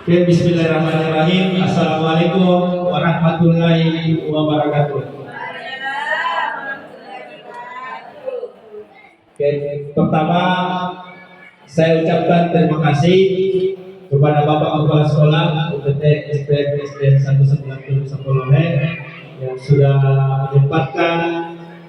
Oke, bismillahirrahmanirrahim. Assalamualaikum warahmatullahi wabarakatuh. Oke, pertama saya ucapkan terima kasih kepada Bapak Kepala Sekolah UPT SPN SDN 190 Sapolone yang sudah menyempatkan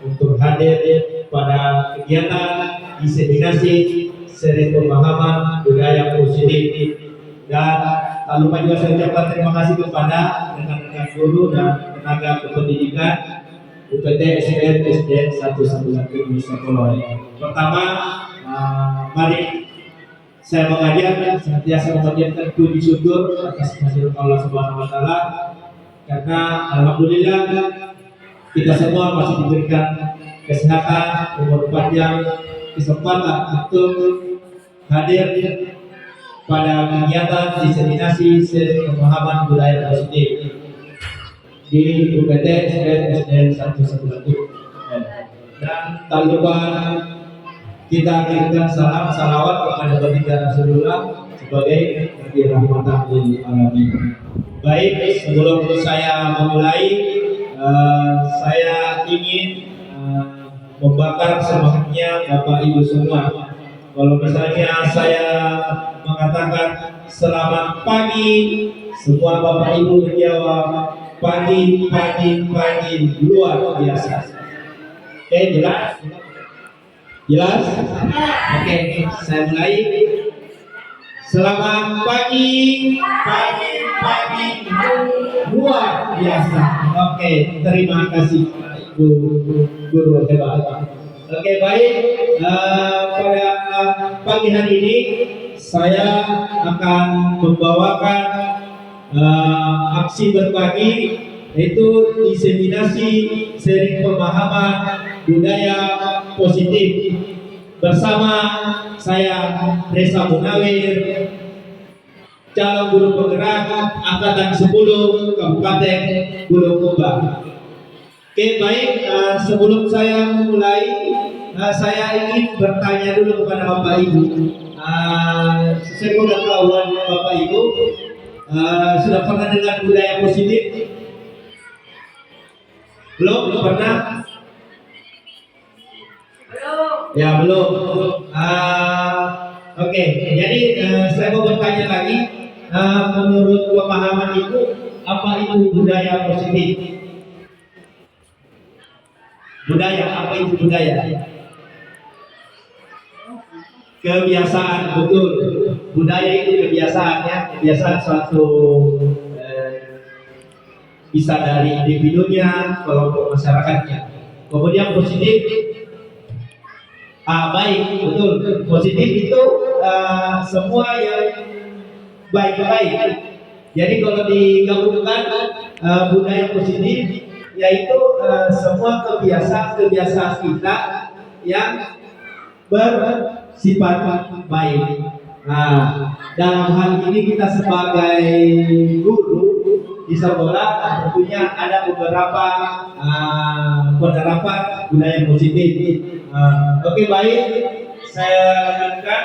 untuk hadir pada kegiatan diseminasi seri pemahaman budaya positif. Dan tak lupa juga saya ucapkan terima kasih kepada rekan-rekan guru dan tenaga kependidikan UPT SDN SDN 190 Sapolone. Pertama, mari saya mengajak senantiasa memanjatkan puji syukur atas kehadiran Allah Subhanahu wa taala, karena alhamdulillah kita semua masih diberikan kesehatan, umur panjang, kesempatan untuk hadir pada kegiatan diseminasi seri pemahaman budaya positif di UPT SDN 190. Dan tak lupa kita kirimkan salam salawat kepada baginda Rasulullah sebagai nabi rahmatan lil alamin. Baik, sebelum saya memulai, saya ingin membakar semangatnya Bapak Ibu semua. Kalau misalnya saya mengatakan selamat pagi, semua Bapak Ibu menjawab pagi luar biasa. Oke, jelas? Jelas? Oke, saya mulai. Selamat pagi luar biasa. Oke, terima kasih Ibu Guru hebat. Oke, baik. Pada pagi hari ini saya akan membawakan aksi berbagi, yaitu diseminasi seri pemahaman budaya positif bersama saya Reza Munawir, calon guru penggerak angkatan 10 Kabupaten Bulukumba. Oke, baik. Sebelum saya mulai, saya ingin bertanya dulu kepada Bapak Ibu. Sesuai pengetahuan Bapak Ibu, sudah pernah dengar budaya positif? Belum pernah? Ya, belum. Oke, jadi saya mau bertanya lagi. Menurut pemahaman Ibu, apa itu budaya positif? Apa itu budaya? Kebiasaan, betul. Budaya itu kebiasaan, ya. Kebiasaan suatu bisa dari individunya, kelompok masyarakatnya. Kemudian positif, baik, betul. Positif itu semua yang baik-baik. Jadi kalau digabungkan budaya positif, yaitu semua kebiasaan kita yang bersifat baik. Nah, dalam hal ini kita sebagai guru di sekolah tentunya ada beberapa penerapan budaya positif. Oke, baik, saya lanjutkan.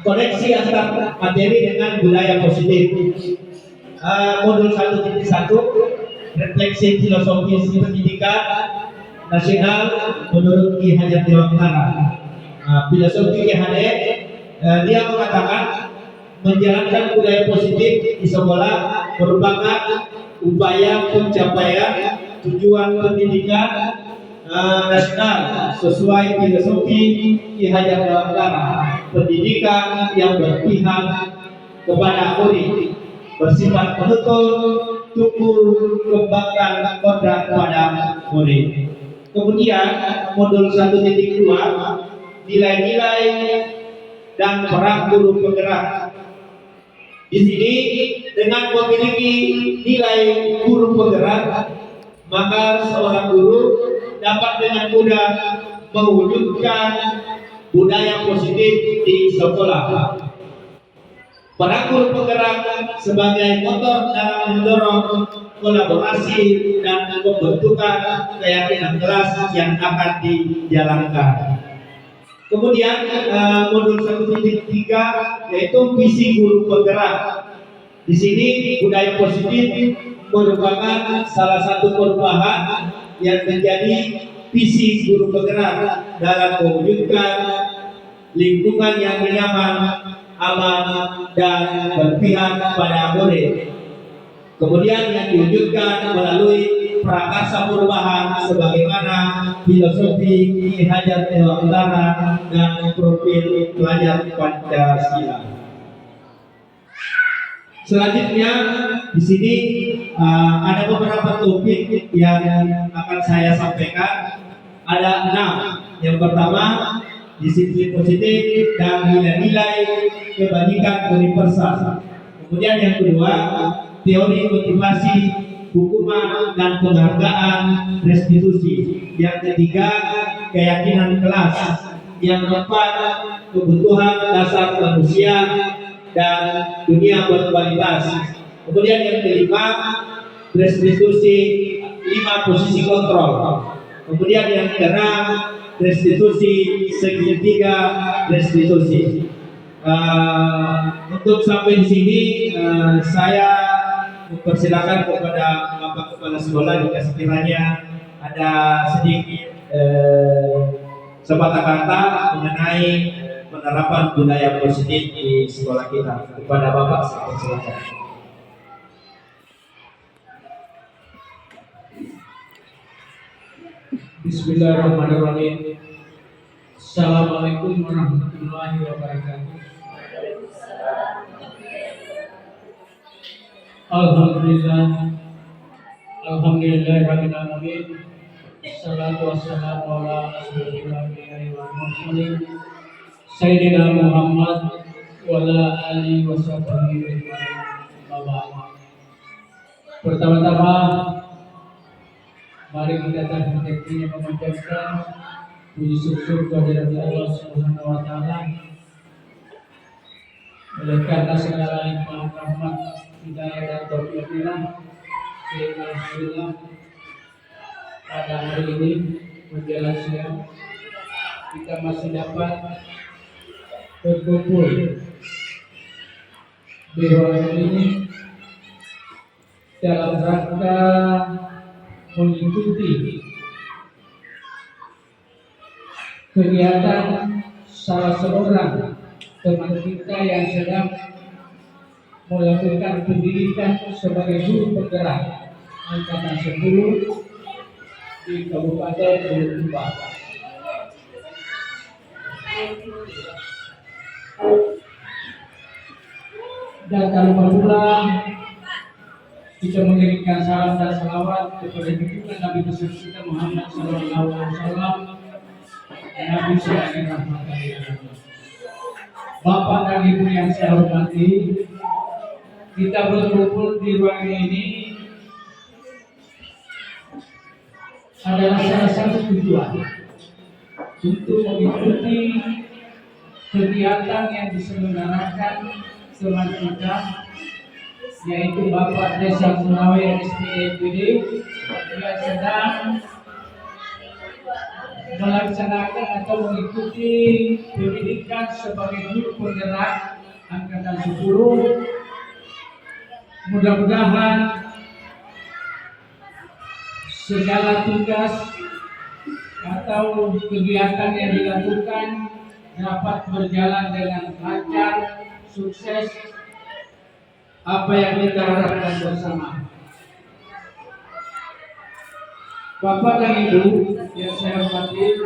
Koneksi antara materi dengan budaya positif. Modul 1.1 refleksi filosofis pendidikan nasional menurut Ki Hajar Dewantara. Filosofi Ki Hajar, dia mengatakan menjalankan budaya positif di sekolah merupakan upaya pencapaian tujuan pendidikan nasional sesuai filosofi Ki Hajar Dewantara, pendidikan yang berpihak kepada murid, bersifat penutur, tumbuh kembangkan kodrat pada murid. Kemudian modul 1.2 nilai-nilai dan peran guru penggerak. Di sini dengan memiliki nilai guru penggerak, maka seorang guru dapat dengan mudah mewujudkan budaya positif di sekolah. Para guru penggerak sebagai motor dalam mendorong kolaborasi dan pembentukan keyakinan kelas yang akan dijalankan. Kemudian modul 1.3 yaitu visi guru penggerak. Di sini budaya positif merupakan salah satu perubahan yang menjadi visi guru penggerak dalam mewujudkan lingkungan yang nyaman, aman, dan berpihak pada murid. Kemudian yang diwujudkan melalui prakarsa perubahan sebagaimana filosofi Ki Hajar Dewantara dan profil pelajar Pancasila. Selanjutnya di sini ada beberapa topik yang akan saya sampaikan. Ada 6. Yang pertama, disiplin positif dan nilai-nilai kebajikan universal. Kemudian yang kedua, teori motivasi, hukuman dan penghargaan restitusi. Yang ketiga, keyakinan kelas. Yang keempat, kebutuhan dasar manusia dan dunia berkualitas. Kemudian yang kelima, restitusi 5 posisi kontrol. Kemudian yang keenam, restitusi segitiga restitusi. Untuk sampai di sini saya mempersilakan kepada Bapak Kepala Sekolah jika sekiranya ada sedikit sepatah kata mengenai penerapan budaya positif di sekolah kita. Kepada Bapak saya persilakan. Bismillahirrahmanirrahim. Assalamualaikum warahmatullahi wabarakatuh. Alhamdulillahirabbil alamin. Wassalatu wassalamu ala asyrofil anbiya'i wal mursalin Sayyidina Muhammad wa ala alihi washabbihi ajma'in. Pertama-tama mari kita tahmidnya memanjatkan puji syukur kepada Allah Subhanahu wa taala. Oleh karena segala nikmat rahmat hidayah dan taufiknya sehingga alhamdulillah pada hari ini menjelang siang kita masih dapat berkumpul di ruangan ini dalam rangka mengikuti kegiatan salah seorang teman kita yang sedang melakukan pendidikan sebagai guru penggerak angkatan 10 di Kabupaten Bulukumba. Dan tanpa pula kita mengirimkan salam dan salawat kepada junjungan Nabi besar kita Muhammad Sallallahu Alaihi Wasallam, Nabi sebagai rahmat lil alamin. Bapak dan Ibu yang saya hormati, kita berkumpul di ruangan ini adalah salah satu tujuan untuk mengikuti kegiatan yang diselenggarakan teman kita, yaitu Bapak Desa Munawir SPEPD yang sedang melaksanakan atau mengikuti pendidikan sebagai guru penggerak angkatan 10. Mudah-mudahan segala tugas atau kegiatan yang dilakukan dapat berjalan dengan lancar, sukses, apa yang kita harapkan bersama. Bapak dan Ibu yang saya hormati,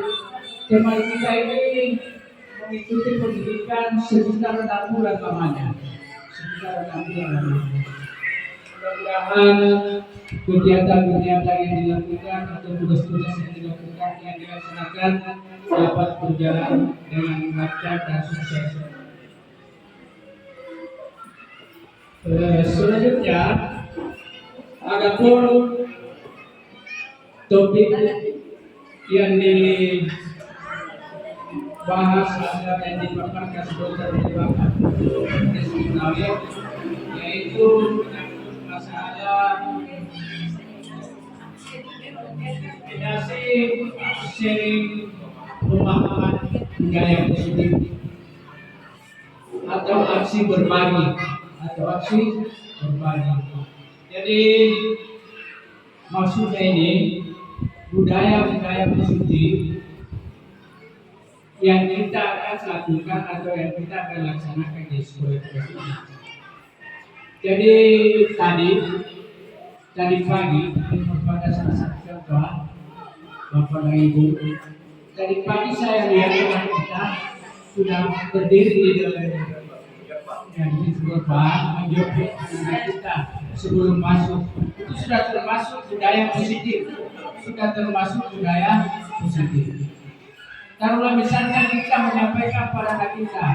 teman kita ini mengikuti pendidikan sekitar 6 bulan lamanya. Mudah-mudahan kegiatan-kegiatan yang dilakukan atau tugas-tugas yang dilakukan yang dilaksanakan dapat berjalan dengan lancar dan sukses. Selanjutnya, adapun topik yang dibahas atau yang dipaparkan sebagai Bapak Desmond, yaitu masalah intimidasi, sharing pemahaman budaya positif atau aksi berbagi Jadi maksudnya ini budaya positif yang kita akan lakukan atau yang kita akan laksanakan di sekolah ini. Jadi tadi pagi pada salah satu contoh Bapak dan Ibu, tadi pagi saya lihat teman kita sudah berdiri di dalam yang berbahan menjepit kita sebelum masuk. Itu sudah termasuk budaya positif. Taruhlah misalnya kita menyampaikan pada anak kita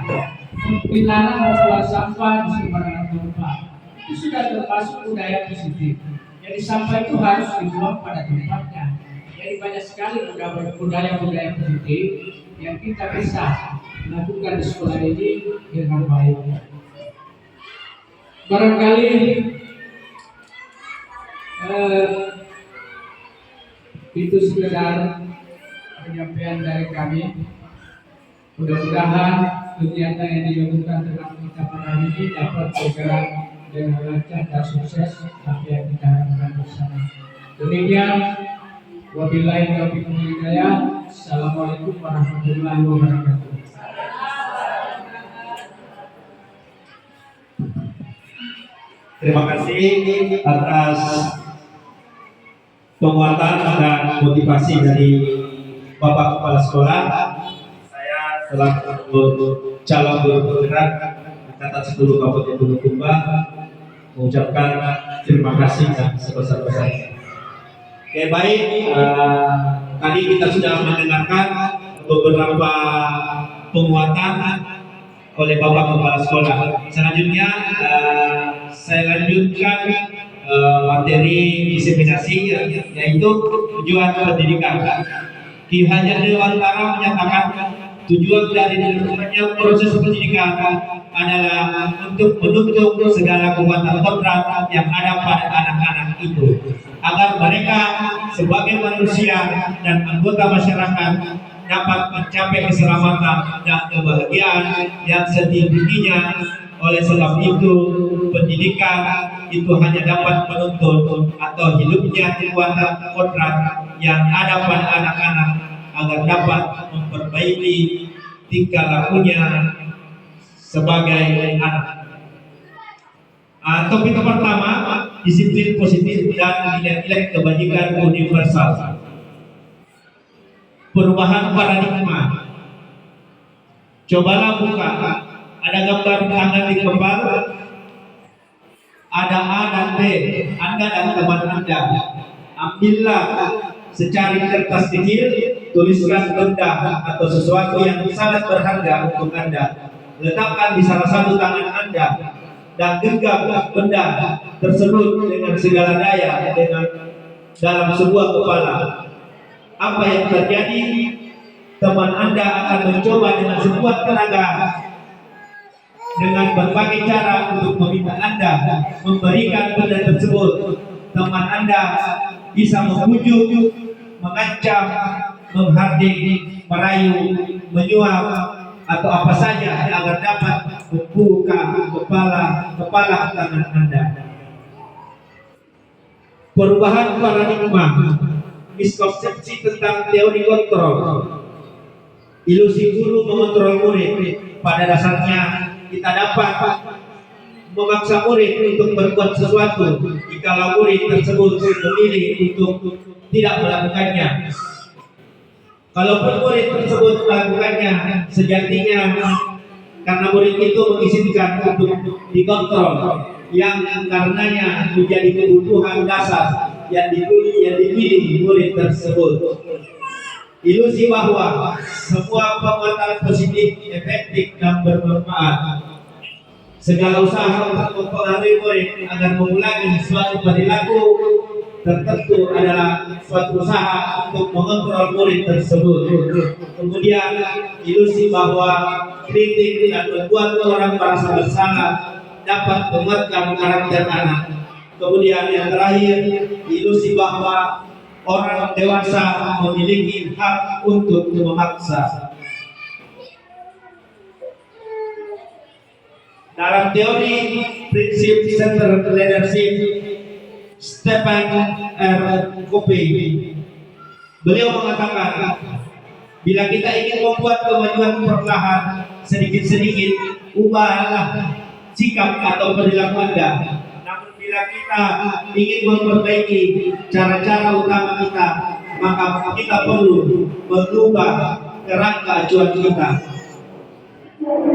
dilarang membuang sampah di sembarangan tempat. Itu sudah termasuk budaya positif. Jadi sampah itu harus dibuang pada tempatnya. Jadi banyak sekali budaya-budaya positif yang kita bisa lakukan di sekolah ini dengan baik. Barangkali itu sekedar penyampaian dari kami. Mudah-mudahan kegiatan yang dilakukan dalam kita pada hari ini dapat bergerak dengan lancar dan sukses apa yang kita harapkan bersama. Demikian, wabillahi taufiq wal hidayah. Assalamualaikum warahmatullahi wabarakatuh. Terima kasih atas penguatan dan motivasi dari Bapak Kepala Sekolah. Saya selaku calon guru penggerak Angkatan 10 Kabupaten Bulukumba mengucapkan terima kasih dan sebesar-besarnya. Oke, baik, tadi kita sudah mendengarkan beberapa penguatan oleh Bapak Kepala Sekolah. Selanjutnya saya lanjutkan materi diseminasi yaitu tujuan pendidikan. Ki Hajar Dewantara menyatakan tujuan dari dilakukannya proses pendidikan adalah untuk menuntut segala kekuatan kodrat yang ada pada anak-anak itu agar mereka sebagai manusia dan anggota masyarakat dapat mencapai keselamatan dan kebahagiaan yang setinggi-tingginya. Oleh sebab itu, pendidikan itu hanya dapat menuntun atau hidupnya kekuatan kodrat yang ada pada anak-anak agar dapat memperbaiki tingkah lakunya sebagai anak. Topik pertama, disiplin positif dan nilai-nilai kebajikan universal. Perubahan paradigma. Cobalah buka. Ada gambar tangan di kepala, ada A dan B, Anda dan teman Anda. Ambillah secari kertas kecil, tuliskan benda atau sesuatu yang sangat berharga untuk Anda. Letakkan di salah satu tangan Anda dan genggam benda tersebut dengan segala daya dalam sebuah kepala. Apa yang terjadi? Teman Anda akan mencoba dengan sekuat tenaga dengan berbagai cara untuk meminta Anda memberikan benda tersebut. Teman Anda bisa membujuk, mengancam, menghardik, merayu, menyuap, atau apa saja agar dapat membuka kepala tangan Anda. Perubahan paradigma, miskonsepsi tentang teori kontrol. Ilusi guru mengontrol murid. Pada dasarnya kita dapat memaksa murid untuk berbuat sesuatu jika murid tersebut memilih untuk tidak melakukannya. Kalau murid tersebut melakukannya, sejatinya karena murid itu mengizinkan untuk dikontrol, yang karenanya menjadi kebutuhan dasar yang dipilih murid tersebut. Ilusi bahwa semua penguatan positif, efektif dan bermanfaat. Segala usaha untuk mempengaruhi murid agar mengulangi suatu perilaku tertentu adalah suatu usaha untuk mengontrol murid tersebut. Kemudian ilusi bahwa kritik dan membuat orang merasa bersalah dapat menguatkan karakter anak. Kemudian yang terakhir, ilusi bahwa orang dewasa memiliki hak untuk memaksa. Dalam teori prinsip center leadership Stephen R. Covey, beliau mengatakan, bila kita ingin membuat kemajuan perlahan sedikit-sedikit, ubahlah sikap atau perilaku Anda. Namun bila kita ingin memperbaiki cara-cara utama kita, maka kita perlu mengubah kerangka acuan kita.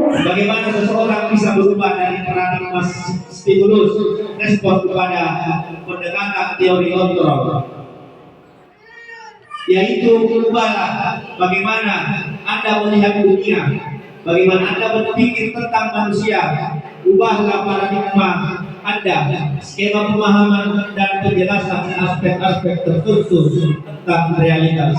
Bagaimana seseorang bisa berubah dari paradigma stimulus respon kepada pendekatan teori kontrol, yaitu ubahlah bagaimana Anda melihat dunia, bagaimana Anda berpikir tentang manusia. Ubahlah paradigma Anda, skema pemahaman dan penjelasan aspek-aspek tertentu tentang realitas.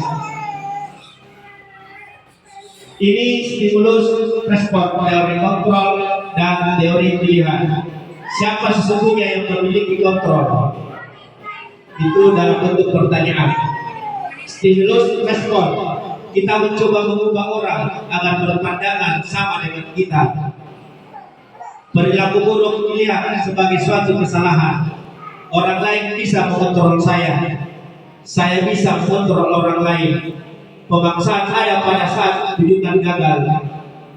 Ini stimulus respon, teori kontrol dan teori pilihan. Siapa sesungguhnya yang memiliki kontrol? Itu dalam bentuk pertanyaan. Stimulus respon, kita mencoba mengubah orang agar berpandangan sama dengan kita. Perilaku buruk dilihat sebagai suatu kesalahan. Orang lain bisa mengontrol saya bisa mengontrol orang lain. Pemaksaan ada pada saat tujuan gagal,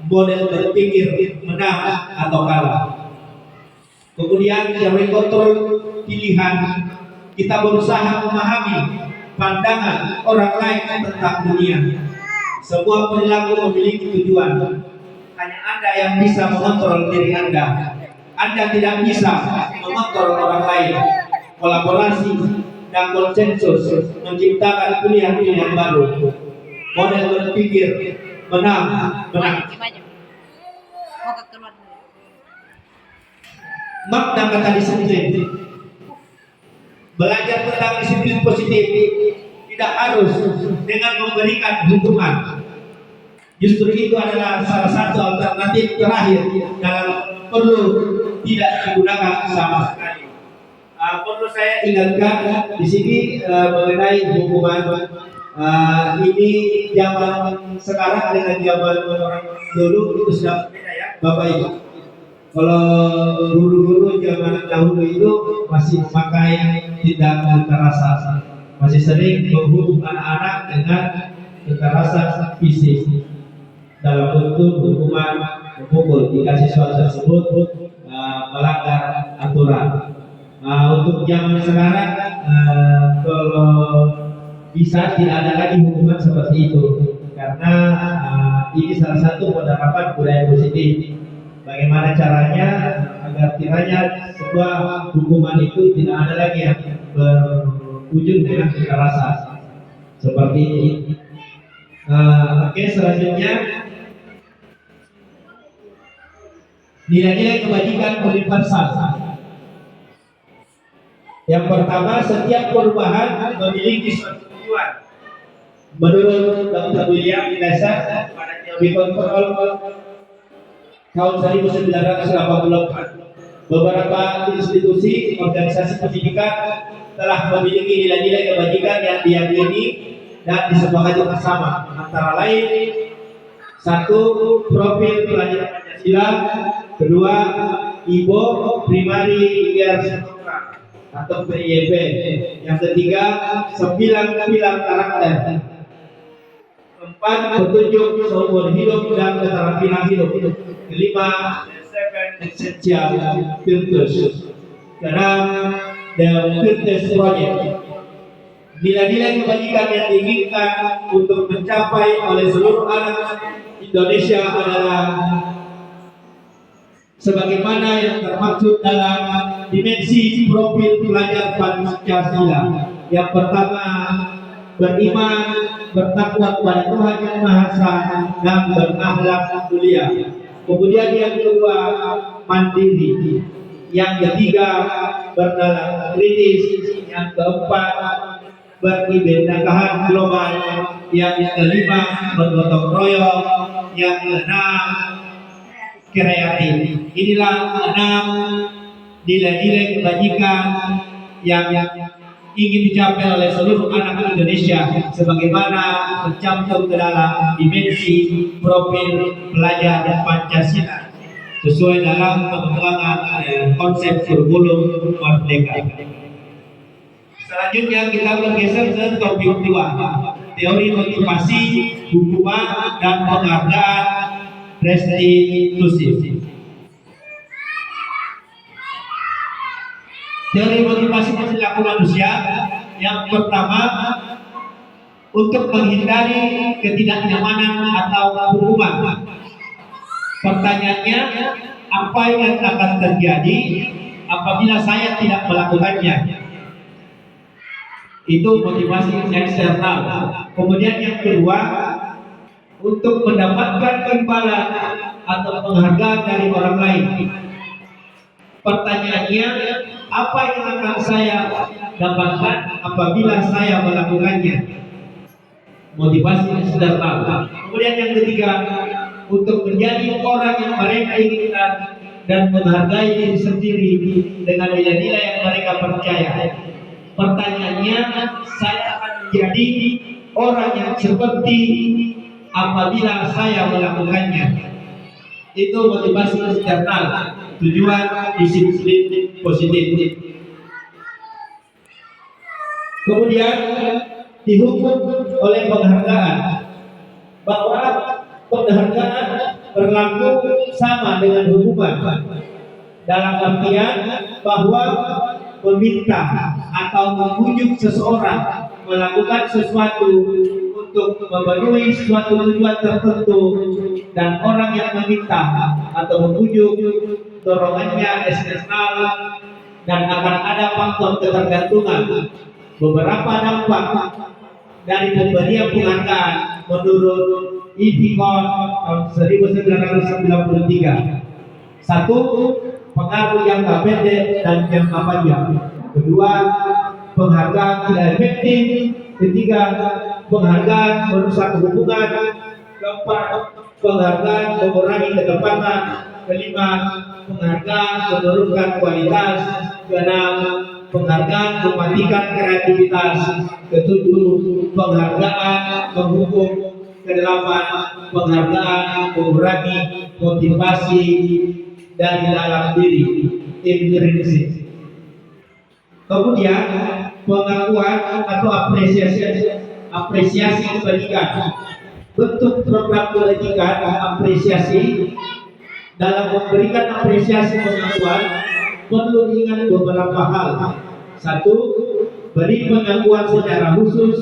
model berpikir menang atau kalah. Kemudian teori kontrol pilihan, kita berusaha memahami pandangan orang lain tentang dunia. Semua perilaku memiliki tujuan. Hanya Anda yang bisa mengontrol diri Anda. Anda tidak bisa mengontrol orang lain. Kolaborasi dan konsensus menciptakan pilihan-pilihan baru. Model berpikir menang. Makna kata disiplin. Belajar tentang disiplin positif tidak harus dengan memberikan hukuman. Justru itu adalah salah satu alternatif terakhir dalam perlu tidak digunakan sama sekali. Perlu saya ingatkan di sini mengenai hukuman. Ini zaman sekarang dengan zaman orang dulu itu sudah berbeda ya, Bapak Ibu. Kalau guru-guru zaman dahulu itu masih memakai tindakan kekerasan, masih sering menghukum anak-anak dengan kekerasan fisik dalam bentuk hukuman memukul jika siswa tersebut melanggar aturan. Untuk zaman sekarang kalau bisa tidak ada lagi hukuman seperti itu, karena ini salah satu penerapan budaya positif. Bagaimana caranya agar kiranya sebuah hukuman itu tidak ada lagi yang berujung dengan kekerasan seperti ini. Oke, selanjutnya nilai-nilai kebajikan universal. Yang pertama, setiap perubahan memiliki suatu tujuan. Menurut Dr. William Glasser pada teori kontrol tahun 1984, beberapa institusi organisasi pendidikan telah memiliki nilai-nilai kebajikan yang diyakini dan disepakati bersama, antara lain: satu, profil pelajar Pancasila; kedua, IBO primary year atau PYP; yang ketiga, 9 pilar karakter; 4, petunjuk seumur hidup dan keterampilan hidup; 5, 7 essential virtues; 6, the Virtues Project. Nilai-nilai kebajikan yang diinginkan untuk mencapai oleh seluruh anak Indonesia adalah sebagaimana yang termaktub dalam dimensi profil pelajar Pancasila. Yang pertama, beriman, bertakwa kepada Tuhan Yang Maha Esa, dan berakhlak mulia. Kemudian yang kedua, mandiri. Yang ketiga, bernalar kritis. Yang keempat, beribadah global. Yang kelima, bergotong royong. Yang keenam, kreatif. Inilah 6 nilai-nilai kebajikan yang ingin dicapai oleh seluruh anak Indonesia sebagaimana tercantum ke dalam dimensi profil pelajar Pancasila. sesuai dalam pengembangan konsep kurikulum Merdeka. Selanjutnya kita bergeser ke topik 2, teori motivasi, hukuman, dan penghargaan restitusi. Teori motivasi perilaku manusia yang pertama, untuk menghindari ketidaknyamanan atau hukuman. Pertanyaannya, apa yang akan terjadi apabila saya tidak melakukannya? Itu motivasi eksternal. Kemudian yang kedua, untuk mendapatkan imbalan atau penghargaan dari orang lain. Pertanyaannya, apa yang akan saya dapatkan apabila saya melakukannya? Motivasi eksternal. Kemudian yang ketiga, untuk menjadi orang yang mereka inginkan dan menghargai diri sendiri dengan nilai-nilai yang mereka percaya. Pertanyaannya, saya akan menjadi orang yang seperti apabila saya melakukannya. Itu motivasi eksternal, tujuan disiplin positif. Kemudian dihukum oleh penghargaan, bahwa penghargaan berlaku sama dengan hukuman, dalam artian bahwa meminta atau membujuk seseorang melakukan sesuatu untuk memenuhi suatu tujuan tertentu, dan orang yang meminta atau membujuk dorongannya eksternal, dan akan ada faktor ketergantungan. Beberapa dampak dari pemberian penghargaan menurut Ipicon tahun 1993. Satu, pengaruh jangka pendek dan jangka panjang. Kedua, penghargaan tidak efektif. Ketiga, penghargaan merusak hubungan. Keempat, penghargaan mengurangi ketepatan. Kelima, penghargaan menurunkan kualitas. Keenam, penghargaan mematikan kreativitas. Ketujuh, penghargaan menghukum. Kedelapan, penghargaan mengurangi motivasi dari dalam diri, intrinsik. Kemudian pengakuan atau apresiasi kebajikan. Bentuk program kebajikan apresiasi. Dalam memberikan apresiasi pengakuan perlu diingat beberapa hal. Satu, beri pengakuan secara khusus,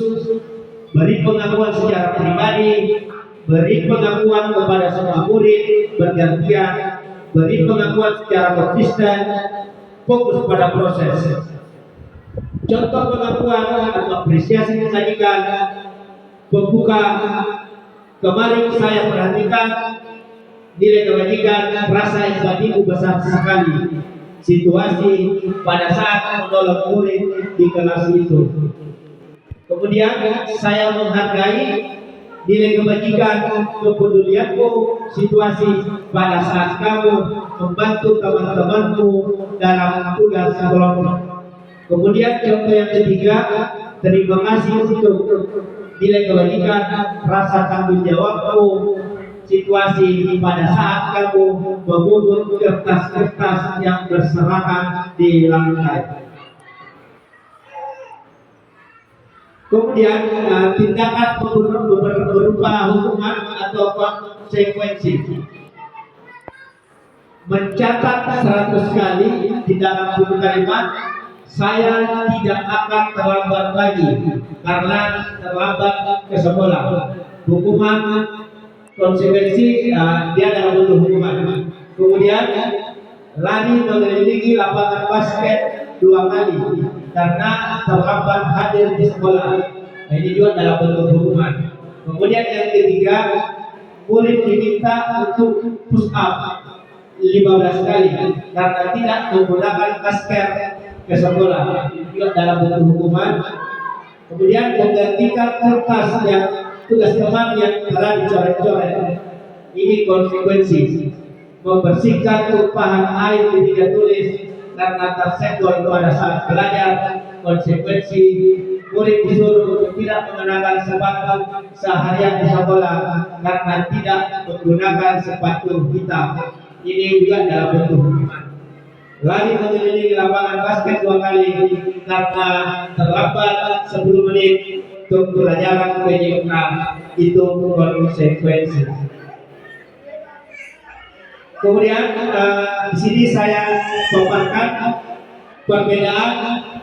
beri pengakuan secara pribadi, beri pengakuan kepada semua murid bergantian, beri pengakuan secara konsisten, fokus pada proses. Contoh pengakuan atau apresiasi kebajikan, pembuka. Kemarin saya perhatikan nilai kebajikan, rasa empatimu besar sekali. Situasi pada saat menolong murid di kelas itu. Kemudian saya menghargai nilai kebajikan, kepedulianmu, situasi pada saat kamu membantu teman-temanmu dalam tugas kelompok. Kemudian contoh yang ketiga, terima kasih untuk nilai kebajikan, rasa tanggung jawabmu, situasi pada saat kamu memungut kertas-kertas yang berserakan di lantai. Kemudian tindakan berupa hukuman atau konsekuensi. Mencatat 100 kali di dalam buku kalimat, saya tidak akan terlambat lagi karena terlambat ke sekolah. Hukuman konsekuensi dia dalam bentuk hukuman. Kemudian lari mengelilingi lapangan basket 2 kali karena terlambat hadir di sekolah. Nah, ini juga dalam bentuk hukuman. Kemudian yang ketiga, murid diminta untuk push up 15 kali karena tidak menggunakan masker ke sekolah. Ini juga dalam bentuk hukuman. Kemudian menggantikan kertas yang tugas teman yang telah dicoret-coret. Ini konsekuensi. Membersihkan tumpahan air di meja tulis karena tersenggol pada saat belajar. Konsekuensi, murid disuruh tidak mengenakan sepatu seharian di sekolah karena tidak menggunakan sepatu hitam. Ini juga dalam bentuk hukuman. Lari mengelilingi lapangan basket 2 kali karena terlambat 10 menit untuk pelajaran PJK, itu konsekuensi. Kemudian di sini saya paparkan perbedaan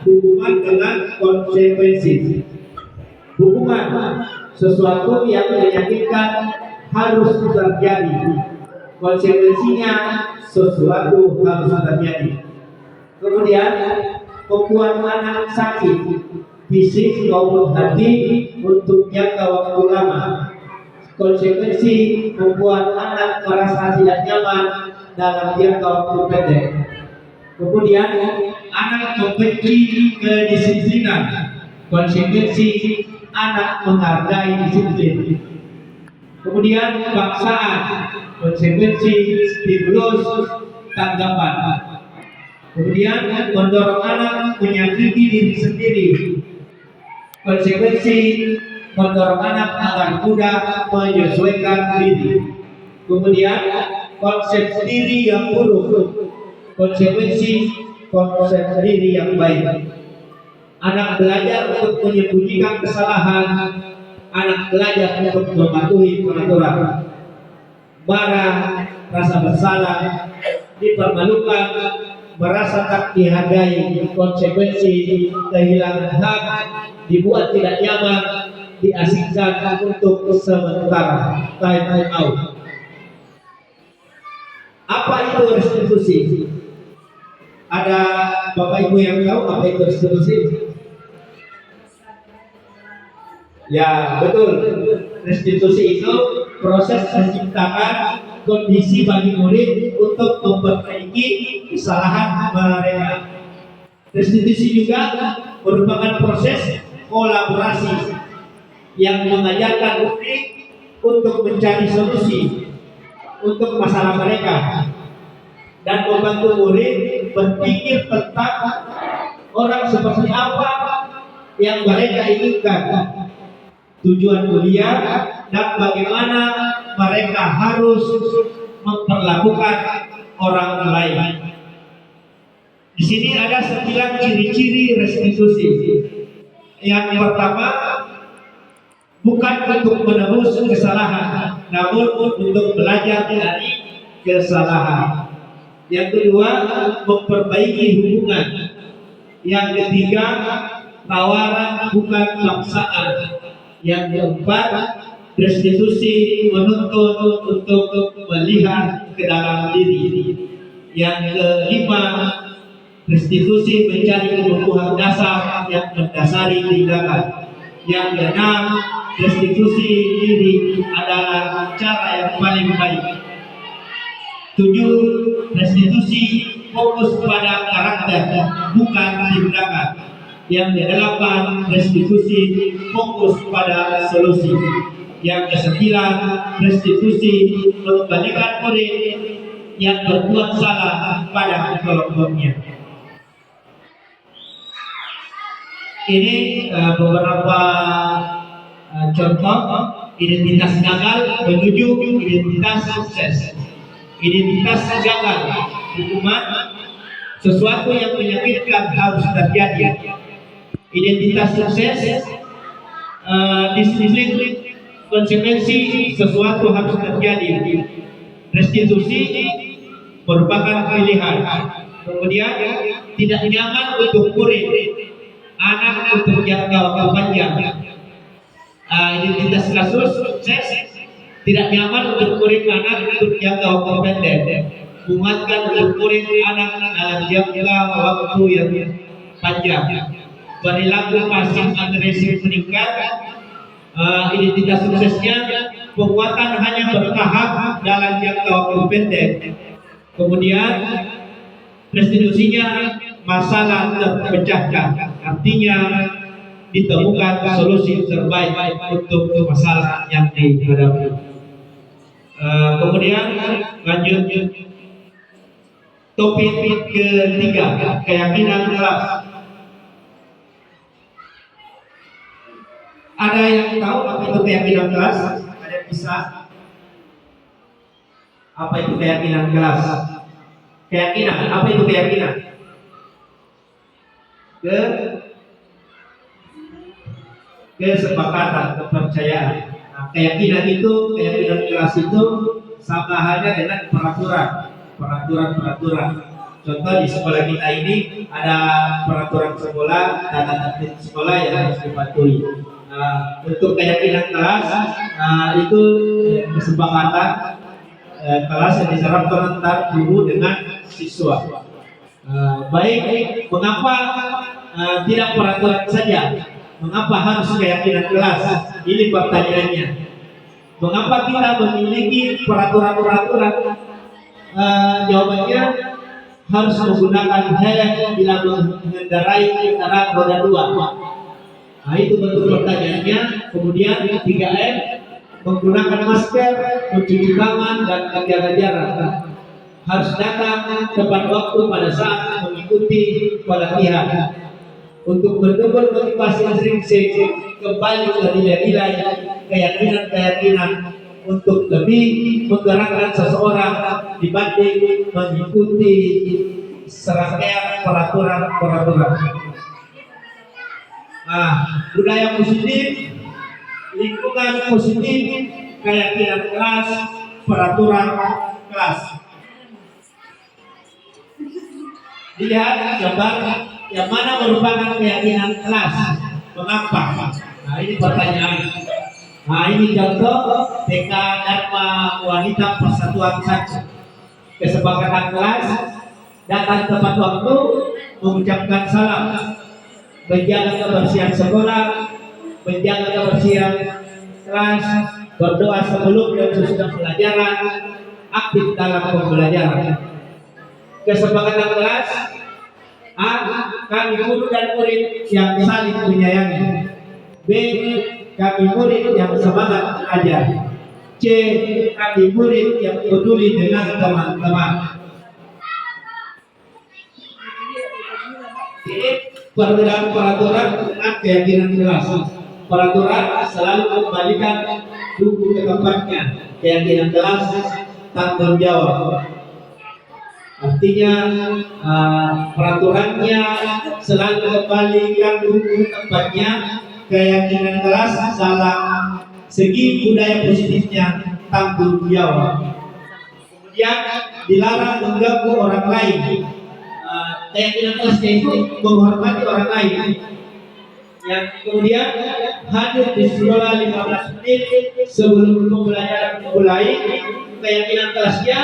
hukuman dengan konsekuensi. Hukuman sesuatu yang menyakitkan harus terjadi. Konsekuensinya sesuatu harus terjadi. Kemudian membuat anak sakit fisik maupun hati untuk jangka waktu lama. Konsekuensi membuat anak merasa tidak nyaman dalam jangka waktu pendek. Kemudian anak membenci kedisiplinan. Konsekuensi anak menghargai disiplin. Kemudian paksaan, konsekuensi stimulus tanggapan. Kemudian mendorong anak menyakiti diri sendiri. Konsekuensi mendorong anak agar mudah menyesuaikan diri. Kemudian konsep diri yang buruk. Konsekuensi konsep diri yang baik. Anak belajar untuk menyembunyikan kesalahan. Anak belajar untuk mematuhi peraturan. Marah, rasa bersalah, dipermalukan, merasa tak dihargai. Konsekuensi kehilangan hak, dibuat tidak nyaman, diasingkan untuk sementara. Time out. Apa itu restitusi? Ada Bapak Ibu yang tahu apa itu restitusi? Ya, betul. Restitusi itu proses menciptakan kondisi bagi murid untuk memperbaiki kesalahan mereka. Restitusi juga merupakan proses kolaborasi yang mengajarkan murid untuk mencari solusi untuk masalah mereka dan membantu murid berpikir tentang orang seperti apa yang mereka inginkan, tujuan kuliah, dan bagaimana mereka harus memperlakukan orang lain. Di sini ada 9 ciri-ciri restitusi. Yang pertama, bukan untuk menebus kesalahan, namun untuk belajar dari kesalahan. Yang kedua, memperbaiki hubungan. Yang ketiga, tawaran bukan paksaan. Yang keempat, restitusi menuntut untuk melihat ke dalam diri. Yang kelima, restitusi mencari kebutuhan dasar yang mendasari tindakan. Yang keenam, restitusi diri adalah cara yang paling baik. 7. Restitusi fokus pada karakter, bukan tindakan. Yang ke-8, restitusi fokus pada solusi. Yang ke-9, restitusi mengembalikan murid yang berbuat salah pada kelompoknya. Ini beberapa contoh identitas gagal menuju identitas sukses. Identitas gagal, hukuman, sesuatu yang menyakitkan harus terjadi. Identitas sukses, disiplin, konsekuensi, sesuatu harus terjadi. Restitusi merupakan pilihan. Kemudian tidak nyaman untuk murid, anak untuk jangka waktu panjang. Identitas kasus sukses, tidak nyaman untuk murid, anak untuk jangka waktu pendek. Menguatkan untuk murid, anak dalam jangka waktu yang panjang. Perilaku pasif agresif meningkat. Identitas suksesnya penguatan hanya bertahap dalam jangka waktu pendek. Kemudian restitusinya masalah terpecahkan, artinya ditemukan solusi terbaik untuk masalah yang dihadapi. Kemudian lanjut topik ketiga, keyakinan kelas. Ada yang tahu apa itu keyakinan kelas? Ada yang bisa? Apa itu keyakinan kelas? Keyakinan, apa itu keyakinan? Ke Kesepakatan, kepercayaan. Nah, keyakinan kelas itu sama halnya dengan peraturan. Contoh di sekolah kita ini ada peraturan sekolah, tata tertib sekolah yang harus dipatuhi. Nah, untuk keyakinan kelas, itu kesepakatan kelas yang diserapkan antara guru dengan siswa. Baik, mengapa tidak peraturan saja? Mengapa harus keyakinan kelas? Ini pertanyaannya. Mengapa kita memiliki peraturan-peraturan? Jawabannya harus menggunakan helm bila mengendarai kendaraan roda 2. Nah, itu bentuk pertanyaannya. Kemudian 3M, menggunakan masker, mencuci tangan, dan menjaga jarak. Harus datang tepat waktu pada saat mengikuti pelatihan. Untuk mendukung motivasi intrinsik kembali ke nilai-nilai keyakinan untuk lebih menggerakkan seseorang dibanding mengikuti serangkaian peraturan. Nah, budaya positif, lingkungan positif, keyakinan kelas, peraturan kelas. Dilihat gambar yang mana merupakan keyakinan kelas. Mengapa? Nah, ini pertanyaan. Nah, ini contoh TK Dharma Wanita Persatuan Saja. Kesepakatan kelas, datang tepat waktu, mengucapkan salam, menjaga kebersihan sekolah, menjaga kebersihan kelas, berdoa sebelum dan sesudah pelajaran, aktif dalam pembelajaran. Kesepakatan kelas, A. Kami guru dan murid yang saling menyayangi. B. Kami murid yang semangat belajar. C. Kami murid yang peduli dengan teman-teman. D. Perbedaan peraturan dengan keyakinan kelas. Peraturan selalu kembalikan buku ke tempatnya. Keyakinan kelas tanggung jawab. Artinya peraturannya selalu kembalikan buku tempatnya. Keyakinan kelas dalam segi budaya positifnya tanggung jawab. Kemudian dilarang mengganggu orang lain. Keyakinan kelasnya itu menghormati orang lain. Yang kemudian hadir di sekolah 15 menit sebelum pembelajaran dimulai. Keyakinan kelasnya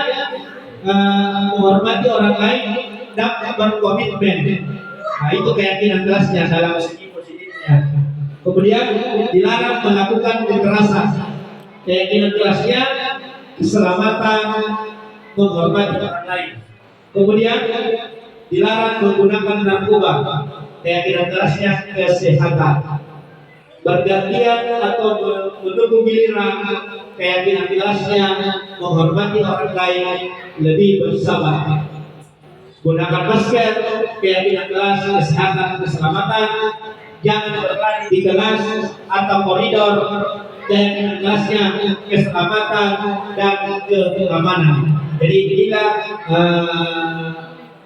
menghormati orang lain dan berkomitmen. Nah, itu keyakinan kelasnya dalam segi positifnya. Kemudian dilarang melakukan kekerasan. Keyakinan kelasnya keselamatan, menghormati orang lain. Kemudian dilarang menggunakan narkoba. Keyakinan kelasnya kesehatan. Bergantian atau menunggu giliran. Keyakinan kelasnya menghormati orang lain, lebih bersabar. Gunakan masker. Keyakinan kelas kesehatan, keselamatan. Jangan berlari di kelas atau koridor. Keyakinan kelasnya keselamatan dan keamanan. Jadi inilah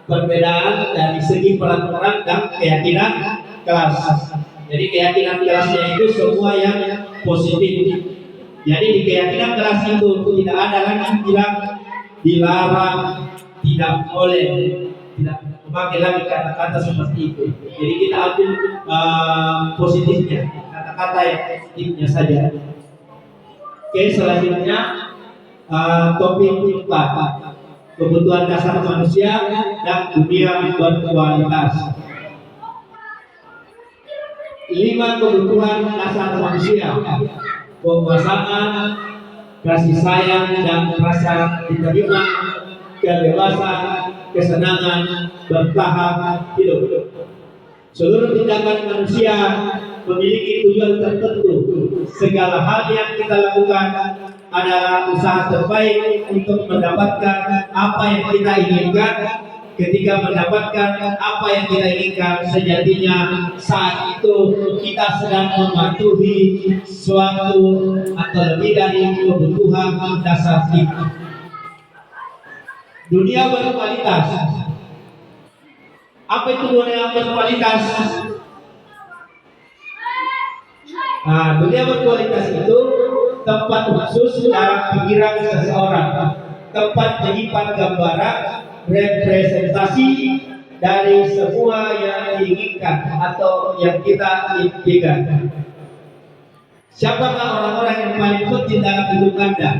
perbedaan dari segi peraturan dan keyakinan kelas. Jadi keyakinan kelasnya itu semua yang positif. Jadi di keyakinan kelas itu tidak ada lagi bilang dilarang, tidak boleh, tidak memakai lagi kata-kata seperti itu. Jadi kita ambil positifnya, kata-kata yang positifnya saja. Oke, selanjutnya topik 4, kebutuhan dasar manusia dan dunia berkualitas. 5 kebutuhan dasar manusia: penguasaan, kasih sayang dan rasa diterima, kebebasan, kesenangan, bertahan hidup. Seluruh tindakan manusia memiliki tujuan tertentu. Segala hal yang kita lakukan adalah usaha terbaik untuk mendapatkan apa yang kita inginkan. Ketika mendapatkan apa yang kita inginkan, sejatinya saat itu kita sedang mematuhi suatu atau lebih dari kebutuhan dasar kita. Dunia berkualitas. Apa itu dunia berkualitas? Nah, dunia berkualitas itu tempat khusus dalam pikiran seseorang, tempat menyimpan gambaran representasi dari semua yang diinginkan atau yang kita impikan. Siapakah orang-orang yang paling penting dalam hidup Anda?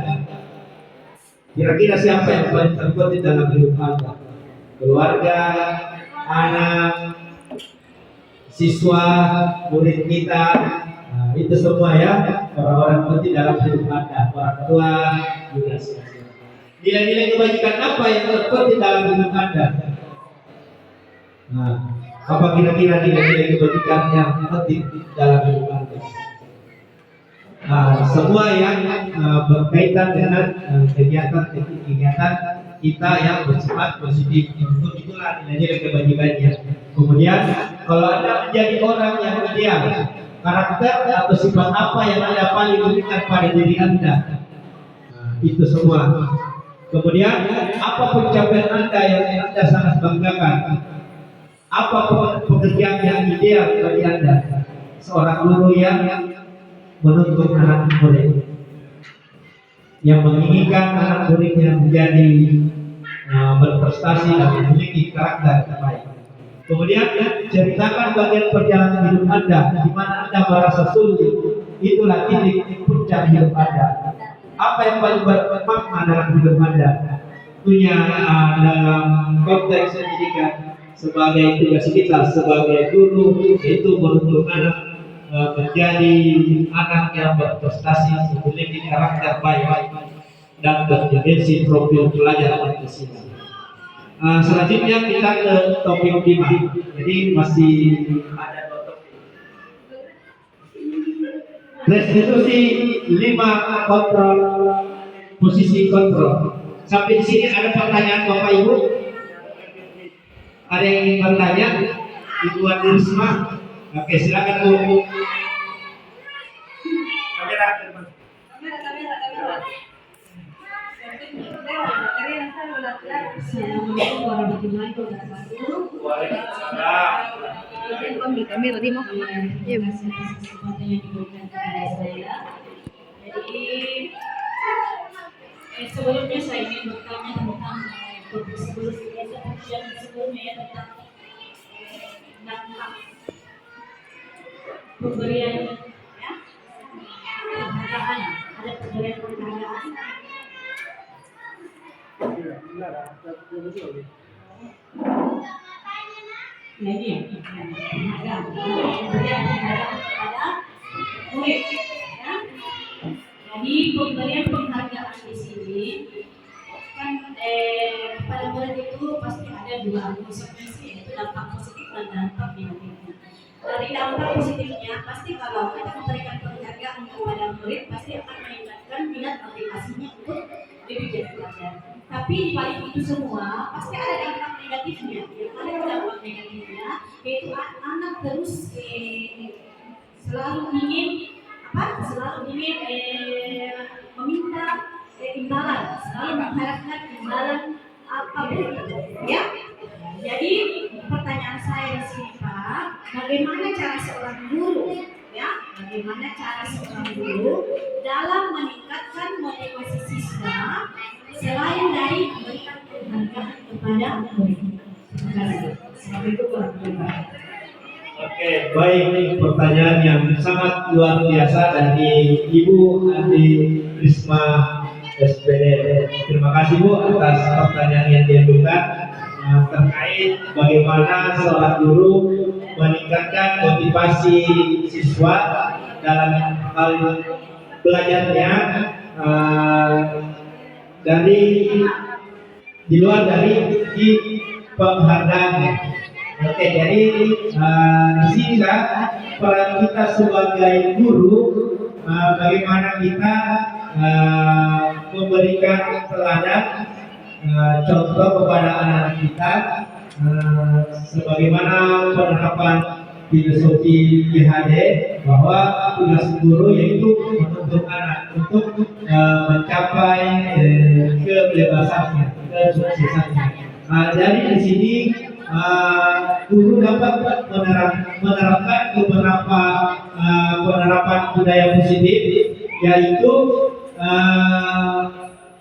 Kira-kira siapa yang paling terpenting dalam hidup Anda? Keluarga, anak, siswa, murid kita, nah, itu semua ya orang-orang penting dalam hidup Anda. Orang tua juga semua. Nilai-nilai kebajikan apa yang terpenting dalam hidup Anda? Nah, apa kira-kira nilai-nilai kebajikan yang penting dalam hidup Anda? Semua yang berkaitan dengan kegiatan kita yang bersifat positif, untuk itulah nilai-nilai kebajikannya. Kemudian kalau Anda menjadi orang yang ideal, karakter atau sifat apa yang Anda paling inginkan pada diri Anda? Itu semua. Kemudian apa pencapaian Anda yang Anda sangat banggakan? Apa pekerjaan yang ideal bagi Anda? Seorang guru yang menuntut anak murid, yang menginginkan anak muridnya menjadi berprestasi dan memiliki karakter terbaik. Kemudian ceritakan bagian perjalanan hidup Anda di mana Anda merasa sulit. Itulah titik puncak hidup Anda. Apa yang paling bermakna dalam hidup Anda? Tentunya dalam konteks pendidikan sebagai tugas kita sebagai guru itu menuntut anak menjadi anak yang berprestasi, memiliki karakter baik dan berdimensi profil pelajar Pancasila. Selanjutnya kita ke topik 5. Jadi masih ada 2 topik. Restitusi 5 kontrol, posisi kontrol. Sampai di sini ada pertanyaan Bapak Ibu? Ada yang ingin bertanya? Ibu Andi Risma? Oke, silakan Bu. Kamera. Assalamualaikum warahmatullahi wabarakatuh. Waalaikumsalam. Kamera di mau. Iya, masih kesempatan yang diberikan kepada saya. Jadi sebelumnya saya ingin bertanya tentang topik sebelumnya ya tentang dampak pemberian ya penghargaan, ada pemberian penghargaan. Nah ini ya, penghargaan kepada murid ya. Jadi pemberian penghargaan di sini kan pada murid itu pasti ada 2 konsekuensi, yaitu dampak positif dan dampak negatif. Dari dampak positifnya pasti kalau kita memberikan penghargaan kepada murid pasti akan meningkatkan minat aplikasinya untuk lebih giat belajar. Tapi di balik itu semua pasti ada dampak negatifnya. Yang ada dampak negatifnya yaitu anak terus selalu ingin meminta imbalan, selalu mengharapkan imbalan apapun ya. Jadi pertanyaan saya di sini Pak, bagaimana cara seorang guru dalam meningkatkan motivasi siswa selain dari memberikan penghargaan kepada murid? Terima kasih. Assalamualaikum warahmatullahi wabarakatuh. Oke, baik, pertanyaan yang sangat luar biasa dari Ibu Andi Risma SPD. Terima kasih Bu atas pertanyaan yang diajukan terkait bagaimana seorang guru meningkatkan motivasi siswa dalam hal belajarnya dari di luar dari penghargaan. Oke, jadi di sini kan peran kita sebagai guru, bagaimana kita memberikan teladan contoh kepada anak-anak kita, sebagaimana penerapan filosofi IHD bahwa tugas guru yaitu menuntut anak untuk mencapai kebebasannya, kesuksesannya. Jadi di sini guru dapat menerapkan beberapa penerapan budaya positif, yaitu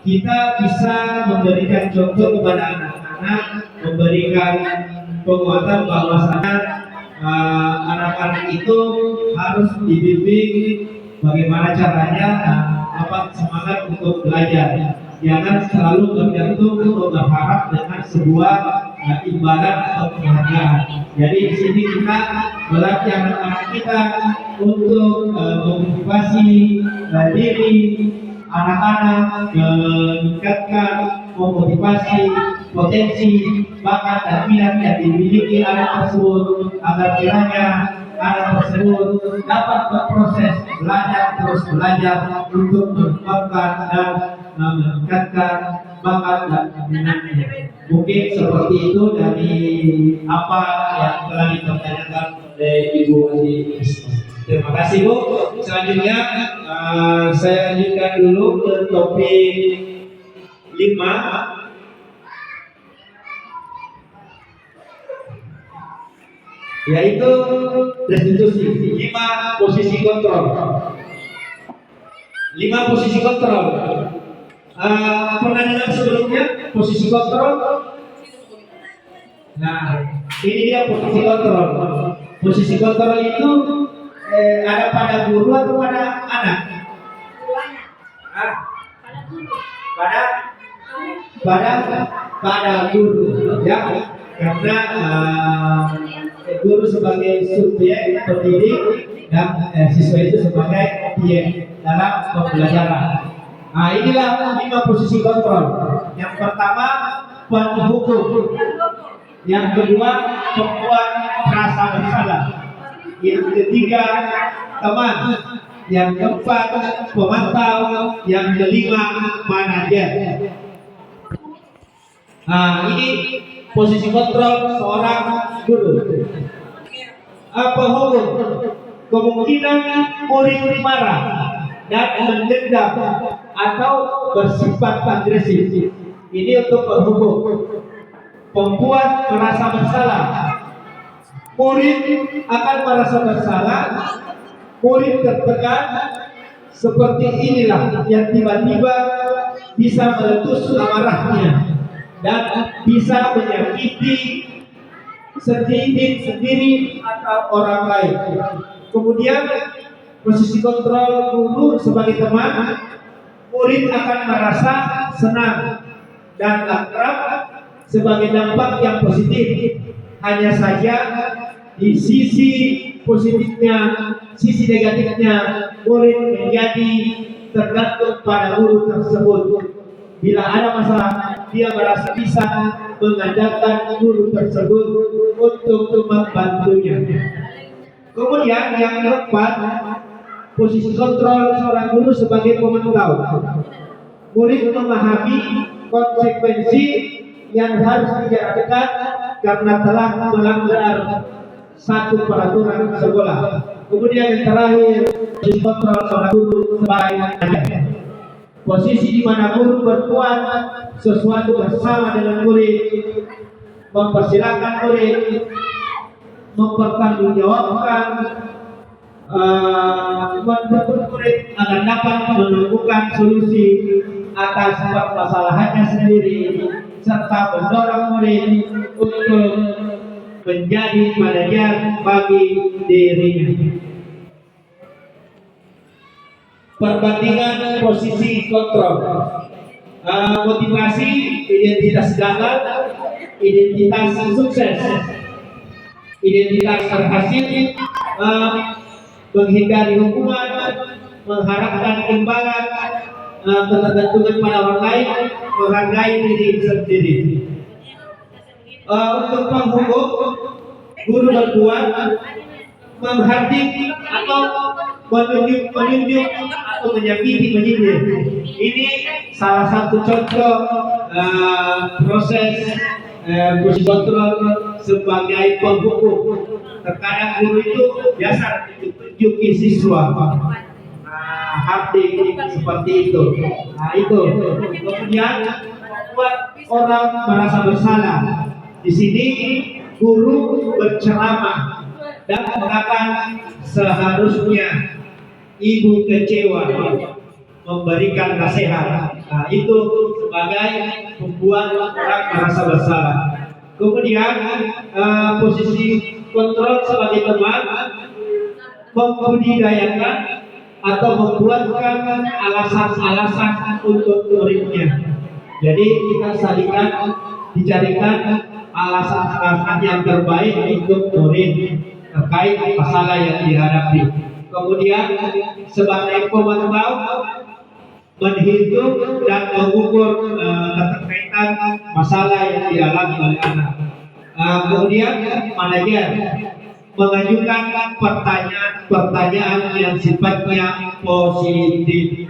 kita bisa memberikan contoh kepada anak-anak, memberikan penguatan bahwasanya anak-anak itu harus dibimbing bagaimana caranya dapat semangat untuk belajar. Jangan selalu bergantung atau berharap dengan sebuah imbalan atau penghargaan. Jadi di sini kita melatih anak-anak kita untuk memotivasi diri anak-anak, meningkatkan memotivasi potensi bakat dan minat yang dimiliki anak tersebut, agar kiranya anak tersebut dapat berproses belajar terus belajar untuk mengembangkan dan meningkatkan bakat dan minatnya. Mungkin seperti itu dari apa yang telah dipertanyakan oleh Ibu Andi. Terima kasih Bu. Selanjutnya saya lanjutkan dulu ke topik 5, yaitu restitusi. 5 posisi kontrol. 5 posisi kontrol. Pernah dengar sebelumnya posisi kontrol? Nah, ini dia posisi kontrol. Posisi kontrol itu ada pada guru atau pada anak? Pada guru, ya, karena guru sebagai subjek pendidik dan siswa itu sebagai objek dalam pembelajaran. Nah, inilah 5 posisi kontrol. Yang pertama, penghukum. Yang kedua, pembuat rasa bersalah. Yang ketiga, teman. Yang keempat, pemantau. Yang kelima, manajer. Nah, ini posisi kontrol seorang guru. Penghukum, kemungkinan murid marah dan mendendam atau bersifat agresif. Ini untuk penghukum. Pembuat merasa bersalah. Murid akan merasa bersalah. Murid tertekan. Seperti inilah yang tiba-tiba bisa meletus amarahnya dan bisa menyakiti sendiri atau orang lain. Kemudian posisi kontrol guru sebagai teman, murid akan merasa senang dan akrab sebagai dampak yang positif. Hanya saja di sisi positifnya, sisi negatifnya, murid menjadi tergantung pada guru tersebut. Bila ada masalah, dia merasa bisa mengandalkan guru tersebut untuk membantunya. Kemudian yang keempat, posisi kontrol seorang guru sebagai pemantau. Murid memahami konsekuensi yang harus dijalankan karena telah melanggar satu peraturan sekolah. Kemudian yang terakhir, posisi kontrol seorang guru sebagai manajer. Posisi di mana guru berbuat sesuatu bersama dengan murid, mempersilahkan murid, mempertanggungjawabkan, menuntut murid agar dapat menemukan solusi atas permasalahannya sendiri, serta mendorong murid untuk menjadi manajer bagi dirinya. Perbandingan posisi kontrol, motivasi, identitas gagal, identitas sukses, identitas berhasil, menghindari hukuman, mengharapkan imbalan, ketergantungan pada orang lain, menghargai diri sendiri. Untuk penghukum, guru berbuat menghardik atau menunjuk atau menyakiti menyindir. Ini salah satu contoh proses posisi kontrol sebagai penghukum. Terkadang guru itu biasa tunjuki siswa, hardik seperti itu. Nah itu. Kemudian membuat orang merasa bersalah. Di sini guru berceramah dan mengatakan seharusnya ibu kecewa memberikan nasihat. Nah, itu sebagai membuat orang merasa bersalah. Kemudian posisi kontrol sebagai teman membudidayakan atau membuatkan alasan-alasan untuk muridnya. Jadi kita salingkan, dicarikan alasan-alasan yang terbaik untuk murid terkait masalah yang dihadapi. Kemudian sebagai pemantau menghitung dan mengukur keterkaitan masalah yang dialami oleh anak. Kemudian manajer mengajukan pertanyaan-pertanyaan yang sifatnya positif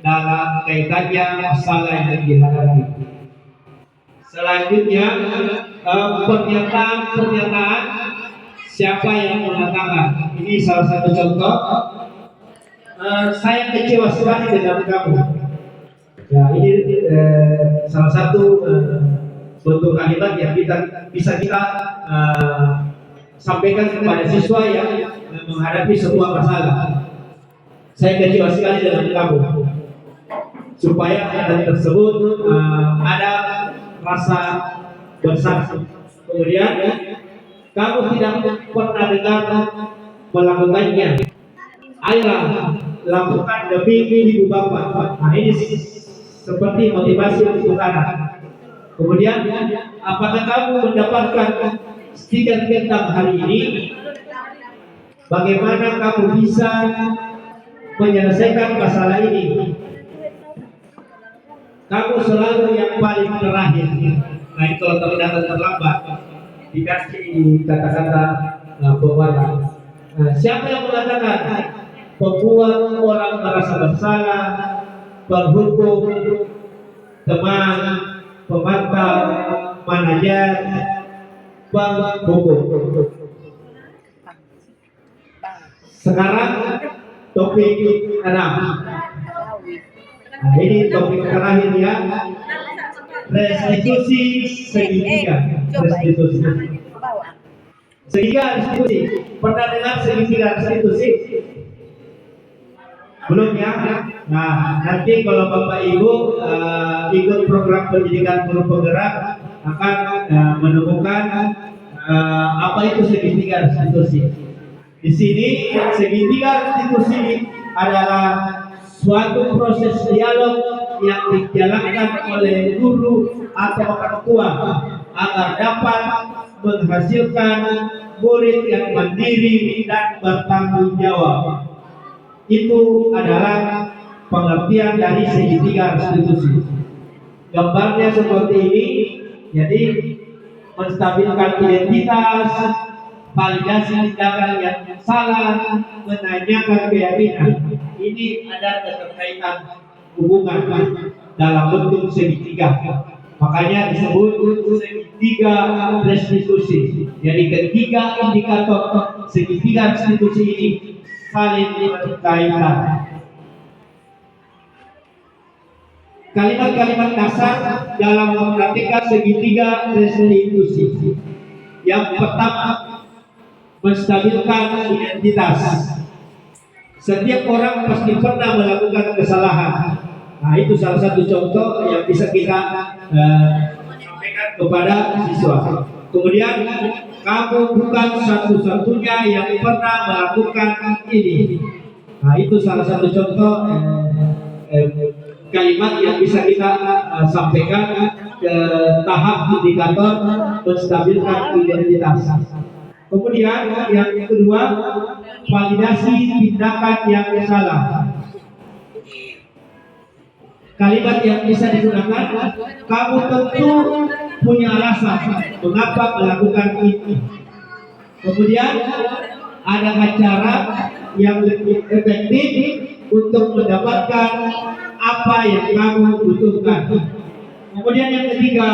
dalam kaitannya masalah yang dihadapi. Selanjutnya pernyataan siapa yang mengatakan. Ini salah satu contoh. Saya kecewa sekali dengan kamu. Ya, ini salah satu bentuk kalimat yang bisa kita sampaikan kepada siswa yang menghadapi sebuah masalah. Saya kecewa sekali dengan kamu, supaya hal tersebut ada rasa bersaksi. Kemudian kamu tidak pernah dengar melakukannya. Ayolah lakukan demi ibu bapak. Nah, ini seperti motivasi untuk anak. Kemudian apakah kamu mendapatkan stiker tentang hari ini? Bagaimana kamu bisa menyelesaikan masalah ini? Kamu selalu yang paling terakhir. Nah, kalau ternyata terlambat dikasih kata-kata pewarna. Nah, siapa yang mengatakan membuat orang merasa bersalah, berhukum, teman, pemantau, manajer, penghukum. Sekarang topik 6. Nah, ini topik terakhir ya. Restitusi segitiga. Restitusi. Segitiga restitusi. Pernah dengar segitiga restitusi? Belum ya? Nah, nanti kalau Bapak Ibu ikut program pendidikan guru penggerak akan menemukan apa itu segitiga restitusi. Di sini segitiga restitusi adalah suatu proses dialog yang dijalankan oleh guru atau orang tua agar dapat menghasilkan murid yang mandiri dan bertanggung jawab. Itu adalah pengertian dari segitiga restitusi. Gambarnya seperti ini. Jadi menstabilkan identitas, validasi tindakan yang salah, menanyakan keyakinan. Ini ada keterkaitan hubungan dalam bentuk segitiga. Makanya disebut segitiga restitusi. Jadi ketiga indikator segitiga restitusi ini saling berkaitan. Kalimat-kalimat dasar dalam mempraktikkan segitiga restitusi. Yang pertama, menstabilkan identitas. Setiap orang pasti pernah melakukan kesalahan. Nah, itu salah satu contoh yang bisa kita sampaikan kepada siswa. Kemudian, kamu bukan satu-satunya yang pernah melakukan ini. Nah, itu salah satu contoh kalimat yang bisa kita sampaikan ke tahap indikator menstabilkan identitas. Kemudian yang kedua, validasi tindakan yang salah. Kalimat yang bisa digunakan, kamu tentu punya alasan mengapa melakukan ini. Kemudian ada cara yang lebih efektif untuk mendapatkan apa yang kamu butuhkan. Kemudian yang ketiga,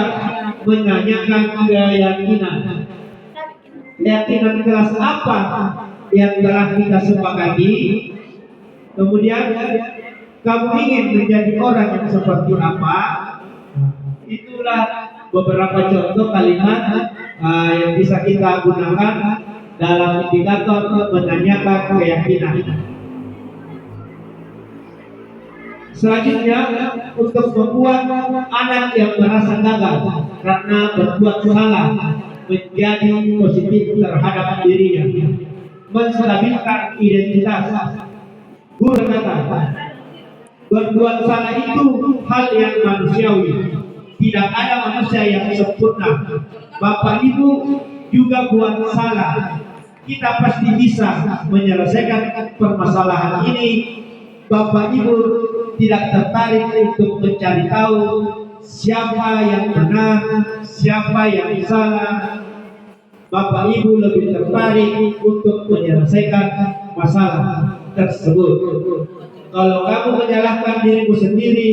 menanyakan keyakinan. Keyakinan kelas apa yang telah kita sepakati. Kemudian kamu ingin menjadi orang yang seperti apa? Itulah beberapa contoh kalimat yang bisa kita gunakan dalam indikator menanyakan keyakinan. Selanjutnya, untuk membuat anak yang merasa gagal karena berbuat salah menjadi positif terhadap dirinya, menstabilkan identitas. Guru berkata, berbuat salah itu hal yang manusiawi. Tidak ada manusia yang sempurna. Bapak Ibu juga buat salah. Kita pasti bisa menyelesaikan permasalahan ini. Bapak Ibu tidak tertarik untuk mencari tahu siapa yang benar, siapa yang salah. Bapak Ibu lebih tertarik untuk menyelesaikan masalah tersebut. Kalau kamu menyalahkan dirimu sendiri